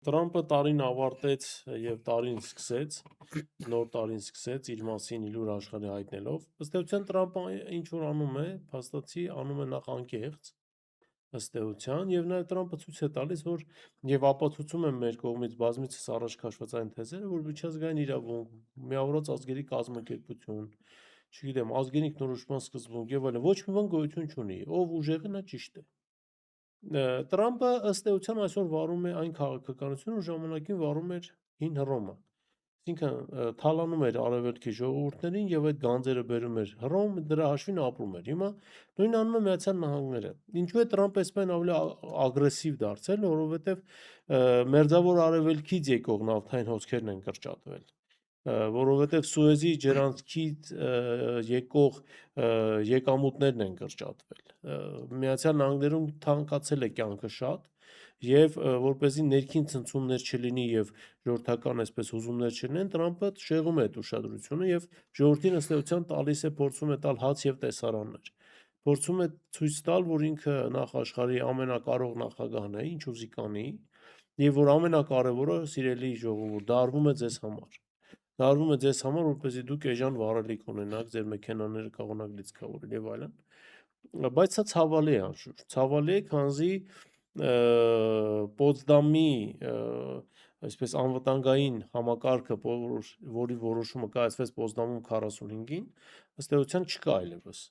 Տրամպը տարին ավարտեց եւ տարին սկսեց, նոր տարին սկսեց իր մասին իլուր աշխարհի հայտնելով։ Ըստ էության Տրամպը ինչ որ անում է, փաստացի անում է նախ անկեղծ, ըստ էության, եւ նաեւ Տրամպը ցույց է տալիս, որ եւ ապացուցում է մեր կողմից բազմիցս առաջ քաշված այն թեզերը, որ միջազգային իրավունք, միավորված ազգերի կազմակերպություն, չգիտեմ, ազգերի ինքնորոշման սկզբունք եւ այլն ոչ մի բան գոյություն չունի, ով ուժեղ է նա ճիշտ է։ Տրամպը ըստ էության այսօր վարում է այն քաղաքականությունը, որ ժամանակին վարում էր հին Հռոմը։ Այսինքն թալանում էր արևելքի ժողովուրդներին եւ այդ գանձերը բերում էր Հռոմ, դրա հաշվին ապրում էր։ Հիմա նույնն անում է Միացյալ Նահանգները։ Ինչու է Տրամպը այսպես ավելի ագրեսիվ դարձել, որովհետեւ մերձավոր արևելքից եկող նավթային հոսքերն են կրճատվել, որովհետև Սուեզի ջրանցքից եկող եկամուտներն են կրճատվել։ Միացյալ Նահանգներում թանկացել է կյանքը շատ եւ որպեսզի ներքին ցնցումներ չլինի եւ ժողովրդական այսպես հուզումներ չլինեն, Տրամպը շեղում է այդ ուշադրությունը եւ ժողովրդին ըստ էության տալիս է, փորձում է տալ հաց եւ տեսարաններ։ Փորձում է ցույց տալ, որ ինքը նախ աշխարհի ամենակարող նախագահն է, ինչ ուզի կանի, եւ որ ամենակարևորը, սիրելի ժողովուրդ, դա արվում է ձեզ համար։ Դարվում է ձեզ համար, որպեսզի դուք էժան վառելիք ունենաք, ձեր մեքենաները կարողանաք լիցքավորել եւ այլն։ Բայց սա ցավալի է անշուշտ։ Ցավալի է, քանզի Պոտսդամի այսպես անվտանգային համակարգը, որի որոշումը կայացվեց Պոտսդամում 45-ին, ըստ էության չկա այլևս։